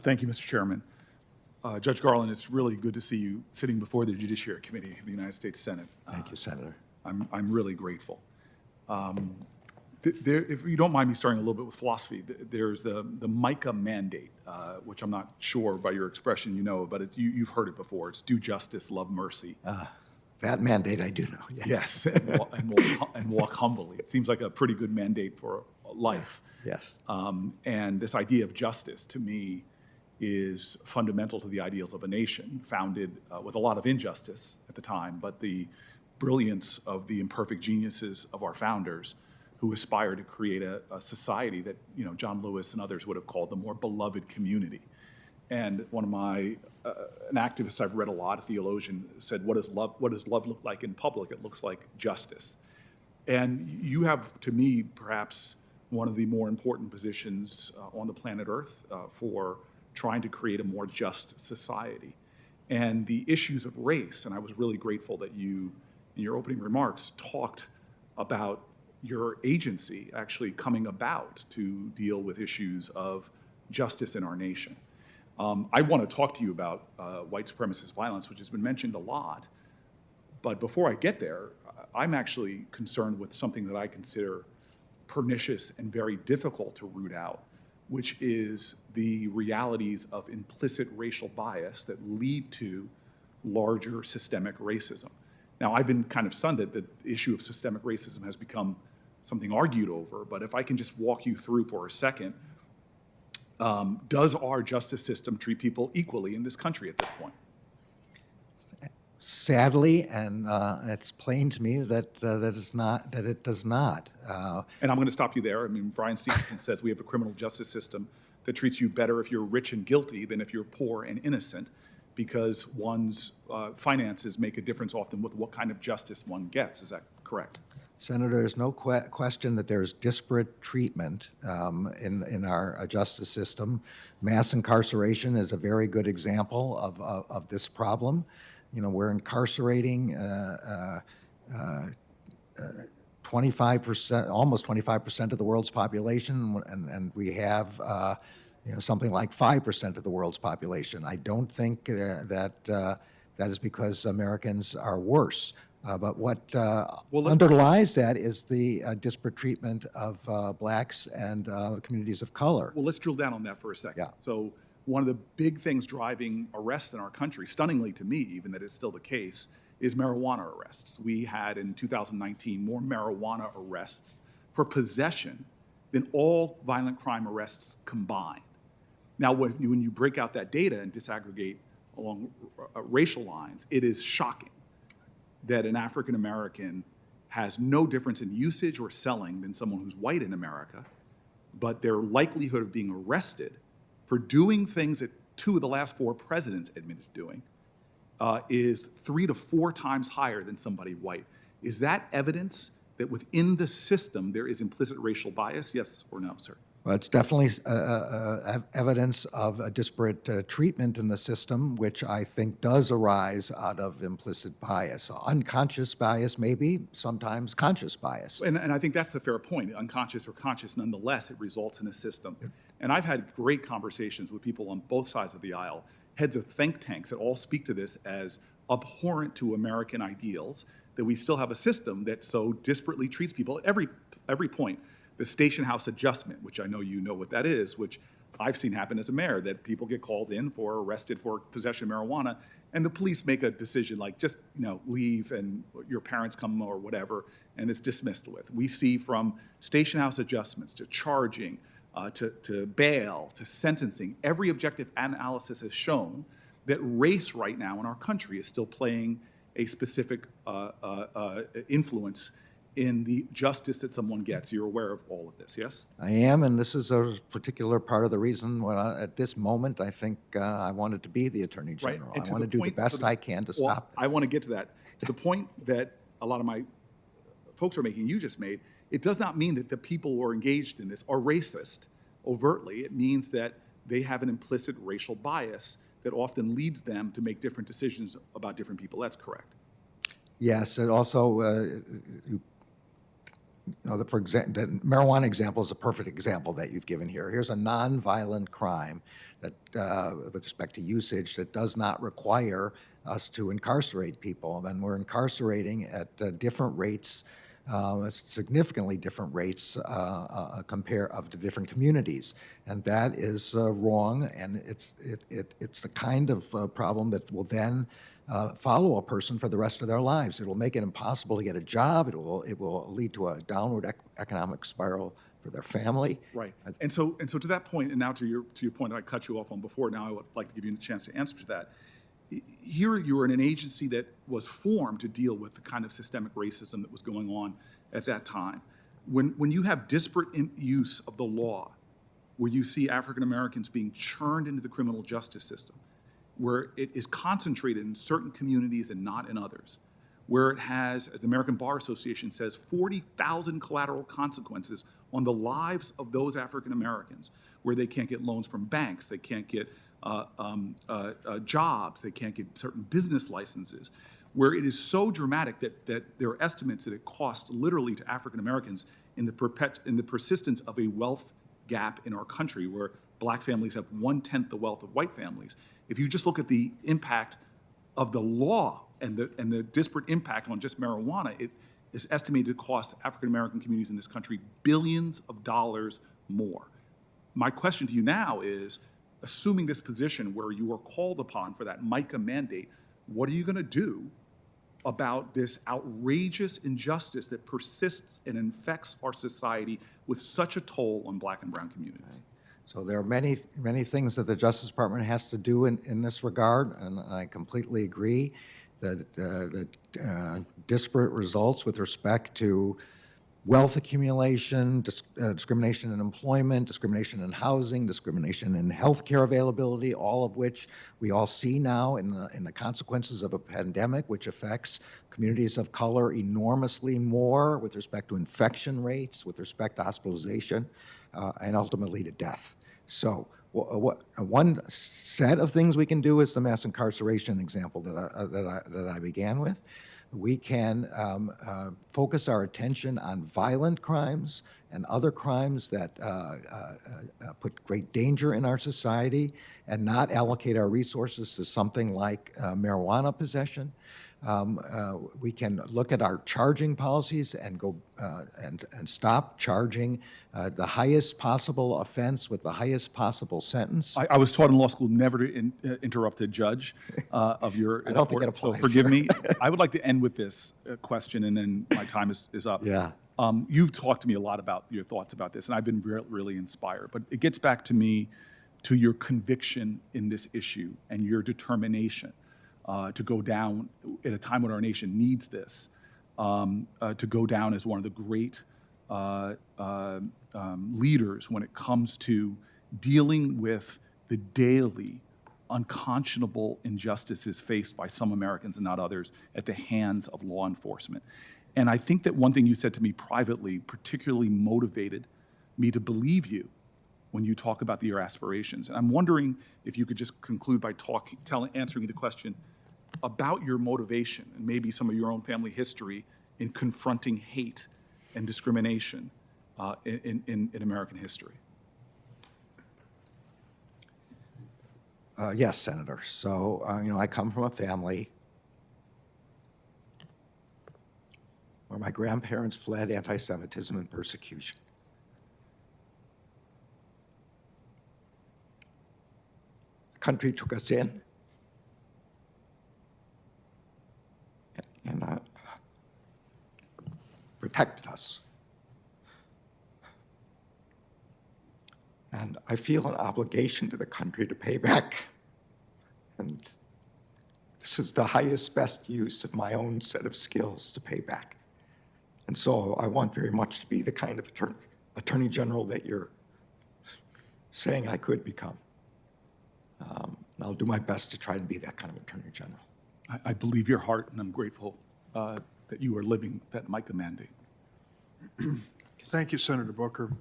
Thank you, Mr. Chairman. Judge Garland, it's really good to see you sitting before the Judiciary Committee of the United States Senate. Thank you, Senator. I'm really grateful. If you don't mind me starting a little bit with philosophy, there's the MICA mandate, which I'm not sure by your expression you know, but you've heard it before. It's do justice, love mercy. That mandate I do know. Yeah. Yes, and walk humbly. It seems like a pretty good mandate for life. Yes. And this idea of justice, to me, is fundamental to the ideals of a nation, founded with a lot of injustice at the time, but the brilliance of the imperfect geniuses of our founders who aspired to create a society that, John Lewis and others would have called the more beloved community. And one of my, an activist I've read a lot, a theologian, said, what does love look like in public? It looks like justice. And you have, to me, perhaps one of the more important positions on the planet Earth for trying to create a more just society. And the issues of race, and I was really grateful that you, in your opening remarks, talked about your agency actually coming about to deal with issues of justice in our nation. I want to talk to you about white supremacist violence, which has been mentioned a lot. But before I get there, I'm actually concerned with something that I consider pernicious and very difficult to root out, which is the realities of implicit racial bias that lead to larger systemic racism. Now, I've been kind of stunned that the issue of systemic racism has become something argued over, but if I can just walk you through for a second, does our justice system treat people equally in this country at this point? Sadly, and it's plain to me that it does not. And I'm going to stop you there. I mean, Brian Stevenson says we have a criminal justice system that treats you better if you're rich and guilty than if you're poor and innocent, because one's finances make a difference often with what kind of justice one gets. Is that correct? Senator, there's no question that there's disparate treatment in our justice system. Mass incarceration is a very good example of this problem. We're incarcerating 25%, almost 25% of the world's population, and we have something like 5% of the world's population. I don't think that is because Americans are worse. But what underlies that is the disparate treatment of blacks and communities of color. Well, let's drill down on that for a second. Yeah. So one of the big things driving arrests in our country, stunningly to me, even that it's still the case, is marijuana arrests. We had in 2019 more marijuana arrests for possession than all violent crime arrests combined. Now, when you break out that data and disaggregate along racial lines, it is shocking that an African American has no difference in usage or selling than someone who's white in America, but their likelihood of being arrested for doing things that 2 of the last 4 presidents admitted to doing is 3 to 4 times higher than somebody white. Is that evidence that within the system there is implicit racial bias? Yes or no, sir? Well, it's definitely evidence of a disparate treatment in the system, which I think does arise out of implicit bias. Unconscious bias, maybe, sometimes conscious bias. And I think that's the fair point. Unconscious or conscious, nonetheless, it results in a system. And I've had great conversations with people on both sides of the aisle, heads of think tanks that all speak to this as abhorrent to American ideals, that we still have a system that so disparately treats people at every point. The station house adjustment, which I know you know what that is, which I've seen happen as a mayor, that people get called in for, arrested for possession of marijuana, and the police make a decision like just leave and your parents come or whatever, and it's dismissed with. We see from station house adjustments to charging, to bail, to sentencing, every objective analysis has shown that race right now in our country is still playing a specific influence in the justice that someone gets. You're aware of all of this, yes? I am, and this is a particular part of the reason why at this moment I think I wanted to be the Attorney General. Right. I want to do the best I can to stop this. I want to get to that. To the point that a lot of my folks are making, you just made, it does not mean that the people who are engaged in this are racist overtly. It means that they have an implicit racial bias that often leads them to make different decisions about different people. That's correct. Yes, it also the marijuana example is a perfect example that you've given here. Here's a nonviolent crime that, with respect to usage, that does not require us to incarcerate people. And we're incarcerating at different rates, significantly different rates compare of the different communities, and that is wrong. And it's the kind of problem that will then follow a person for the rest of their lives. It will make it impossible to get a job. It will lead to a downward economic spiral for their family. Right. And so to that point, and now to your point that I cut you off on before, now I would like to give you a chance to answer to that. Here you were in an agency that was formed to deal with the kind of systemic racism that was going on at that time. When you have disparate use of the law, where you see African Americans being churned into the criminal justice system, where it is concentrated in certain communities and not in others, where it has, as the American Bar Association says, 40,000 collateral consequences on the lives of those African Americans, where they can't get loans from banks, they can't get jobs, they can't get certain business licenses, where it is so dramatic that there are estimates that it costs literally to African Americans in the persistence of a wealth gap in our country, where black families have 1/10 the wealth of white families. If you just look at the impact of the law and the disparate impact on just marijuana, it is estimated to cost African American communities in this country billions of dollars more. My question to you now is, assuming this position where you are called upon for that MICA mandate, what are you going to do about this outrageous injustice that persists and infects our society with such a toll on black and brown communities? Right. So there are many things that the Justice Department has to do in this regard, and I completely agree that disparate results with respect to wealth accumulation, discrimination in employment, discrimination in housing, discrimination in healthcare availability, all of which we all see now in the consequences of a pandemic, which affects communities of color enormously more with respect to infection rates, with respect to hospitalization, and ultimately to death. So one set of things we can do is the mass incarceration example that I began with. We can focus our attention on violent crimes and other crimes that put great danger in our society, and not allocate our resources to something like marijuana possession. We can look at our charging policies and go and stop charging the highest possible offense with the highest possible sentence. I was taught in law school never to interrupt a judge of your I don't think it applies. So forgive me. I would like to end with this question, and then my time is up. Yeah. You've talked to me a lot about your thoughts about this, and I've been really inspired. But it gets back to your conviction in this issue and your determination to go down at a time when our nation needs this, to go down as one of the great leaders when it comes to dealing with the daily unconscionable injustices faced by some Americans and not others at the hands of law enforcement. And I think that one thing you said to me privately particularly motivated me to believe you when you talk about your aspirations. And I'm wondering if you could just conclude by answering the question about your motivation and maybe some of your own family history in confronting hate and discrimination in American history. Yes, Senator. So, I come from a family where my grandparents fled anti-Semitism and persecution. The country took us in and protected us. And I feel an obligation to the country to pay back. And this is the highest, best use of my own set of skills to pay back. And so I want very much to be the kind of Attorney General that you're saying I could become. And I'll do my best to try to be that kind of Attorney General. I believe your heart, and I'm grateful that you are living that MICA mandate. Thank you, Senator Booker.